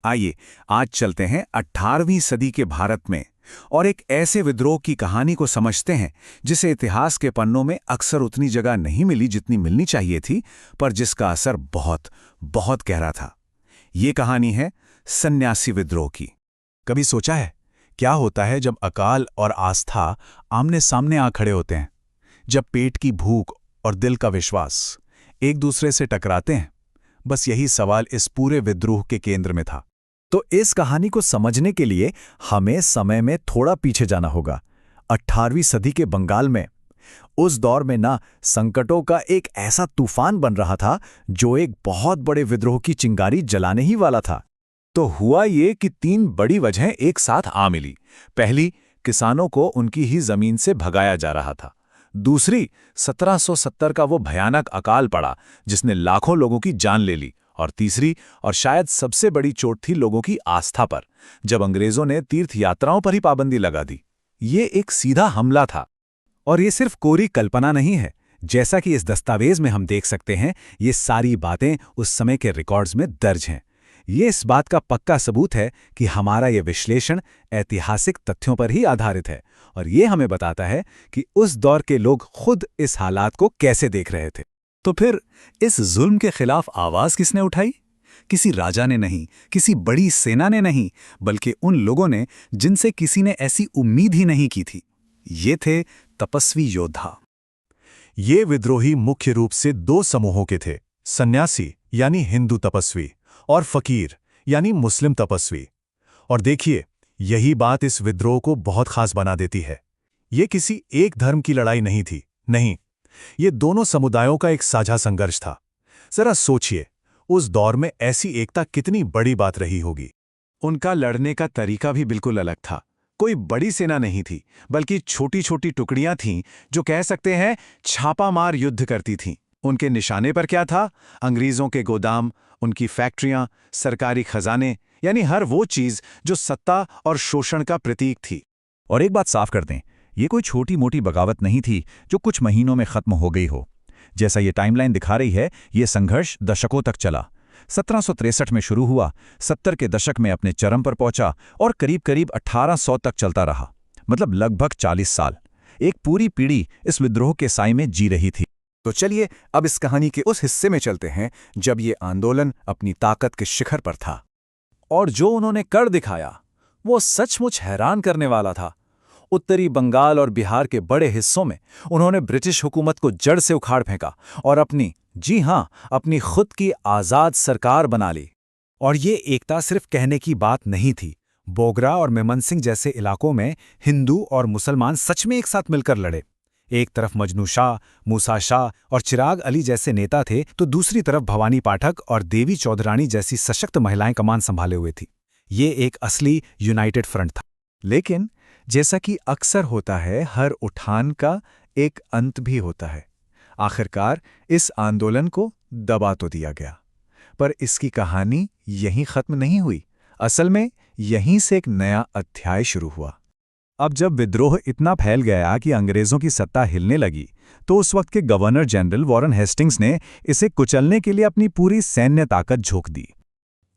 आइए आज चलते हैं 18वीं सदी के भारत में और एक ऐसे विद्रोह की कहानी को समझते हैं जिसे इतिहास के पन्नों में अक्सर उतनी जगह नहीं मिली जितनी मिलनी चाहिए थी, पर जिसका असर बहुत बहुत गहरा था। ये कहानी है सन्यासी विद्रोह की। कभी सोचा है क्या होता है जब अकाल और आस्था आमने सामने आ खड़े होते हैं, जब पेट की भूख और दिल का विश्वास एक दूसरे से टकराते हैं? बस यही सवाल इस पूरे विद्रोह के केंद्र में था। तो इस कहानी को समझने के लिए हमें समय में थोड़ा पीछे जाना होगा। 18वीं सदी के बंगाल में उस दौर में ना संकटों का एक ऐसा तूफान बन रहा था जो एक बहुत बड़े विद्रोह की चिंगारी जलाने ही वाला था। तो हुआ ये कि 3 बड़ी वजहें एक साथ आ मिली। पहली, किसानों को उनकी ही जमीन से भगाया जा रहा था। दूसरी, 1770 का वो भयानक अकाल पड़ा जिसने लाखों लोगों की जान ले ली। और तीसरी और शायद सबसे बड़ी चोट थी लोगों की आस्था पर, जब अंग्रेजों ने तीर्थ यात्राओं पर ही पाबंदी लगा दी। ये एक सीधा हमला था। और ये सिर्फ कोरी कल्पना नहीं है। जैसा कि इस दस्तावेज में हम देख सकते हैं, ये सारी बातें उस समय के रिकॉर्ड्स में दर्ज हैं। ये इस बात का पक्का सबूत है कि हमारा ये विश्लेषण ऐतिहासिक तथ्यों पर ही आधारित है, और ये हमें बताता है कि उस दौर के लोग खुद इस हालात को कैसे देख रहे थे। तो फिर इस जुल्म के खिलाफ आवाज किसने उठाई? किसी राजा ने नहीं, किसी बड़ी सेना ने नहीं, बल्कि उन लोगों ने जिनसे किसी ने ऐसी उम्मीद ही नहीं की थी। ये थे तपस्वी योद्धा। ये विद्रोही मुख्य रूप से 2 समूहों के थे, सन्यासी यानी हिंदू तपस्वी और फकीर यानी मुस्लिम तपस्वी। और देखिए, यही बात इस विद्रोह को बहुत खास बना देती है। ये किसी एक धर्म की लड़ाई नहीं थी, नहीं, ये दोनों समुदायों का एक साझा संघर्ष था। जरा सोचिए, उस दौर में ऐसी एकता कितनी बड़ी बात रही होगी। उनका लड़ने का तरीका भी बिल्कुल अलग था। कोई बड़ी सेना नहीं थी, बल्कि छोटी छोटी टुकड़ियां थीं जो कह सकते हैं छापामार युद्ध करती थीं। उनके निशाने पर क्या था? अंग्रेजों के गोदाम, उनकी फैक्ट्रियां, सरकारी खजाने, यानी हर वो चीज जो सत्ता और शोषण का प्रतीक थी। और एक बात साफ कर दें, ये कोई छोटी मोटी बगावत नहीं थी जो कुछ महीनों में खत्म हो गई हो। जैसा ये टाइमलाइन दिखा रही है, ये संघर्ष दशकों तक चला। 1763 में शुरू हुआ, 70 के दशक में अपने चरम पर पहुंचा और करीब करीब 1800 तक चलता रहा। मतलब लगभग 40 साल। एक पूरी पीढ़ी इस विद्रोह के साए में जी रही थी। तो चलिए अब इस कहानी के उस हिस्से में चलते हैं जब ये आंदोलन अपनी ताकत के शिखर पर था। और जो उन्होंने कर दिखाया वो सचमुच हैरान करने वाला था। उत्तरी बंगाल और बिहार के बड़े हिस्सों में उन्होंने ब्रिटिश हुकूमत को जड़ से उखाड़ फेंका और अपनी, जी हां, अपनी खुद की आज़ाद सरकार बना ली। और ये एकता सिर्फ कहने की बात नहीं थी। बोगरा और मेमनसिंह जैसे इलाकों में हिंदू और मुसलमान सच में एक साथ मिलकर लड़े। एक तरफ मजनू शाह, मूसा शाह और चिराग अली जैसे नेता थे, तो दूसरी तरफ भवानी पाठक और देवी चौधरानी जैसी सशक्त महिलाएं कमान संभाले हुए थी। ये एक असली यूनाइटेड फ्रंट था। लेकिन जैसा कि अक्सर होता है, हर उठान का एक अंत भी होता है। आखिरकार इस आंदोलन को दबा तो दिया गया, पर इसकी कहानी यहीं खत्म नहीं हुई। असल में यहीं से एक नया अध्याय शुरू हुआ। अब जब विद्रोह इतना फैल गया कि अंग्रेजों की सत्ता हिलने लगी, तो उस वक्त के गवर्नर जनरल वॉरेन हेस्टिंग्स ने इसे कुचलने के लिए अपनी पूरी सैन्य ताकत झोंक दी।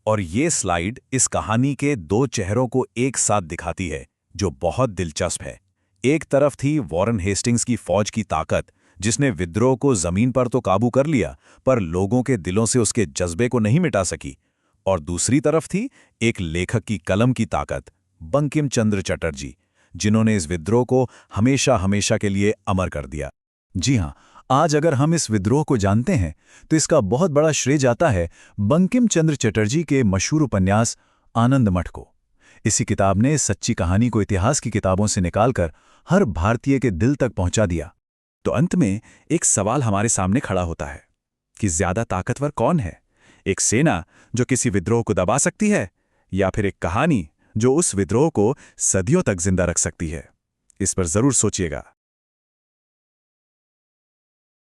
और ये स्लाइड इस कहानी के 2 चेहरों को एक साथ दिखाती है, जो बहुत दिलचस्प है। एक तरफ थी वॉरेन हेस्टिंग्स की फौज की ताकत, जिसने विद्रोह को जमीन पर तो काबू कर लिया, पर लोगों के दिलों से उसके जज्बे को नहीं मिटा सकी। और दूसरी तरफ थी एक लेखक की कलम की ताकत, बंकिम चंद्र चटर्जी, जिन्होंने इस विद्रोह को हमेशा हमेशा के लिए अमर कर दिया। जी हां, आज अगर हम इस विद्रोह को जानते हैं तो इसका बहुत बड़ा श्रेय जाता है बंकिम चंद्र चटर्जी के मशहूर उपन्यास आनंद मठ को। इसी किताब ने इस सच्ची कहानी को इतिहास की किताबों से निकालकर हर भारतीय के दिल तक पहुंचा दिया। तो अंत में एक सवाल हमारे सामने खड़ा होता है कि ज्यादा ताकतवर कौन है? एक सेना जो किसी विद्रोह को दबा सकती है, या फिर एक कहानी जो उस विद्रोह को सदियों तक जिंदा रख सकती है? इस पर जरूर सोचिएगा।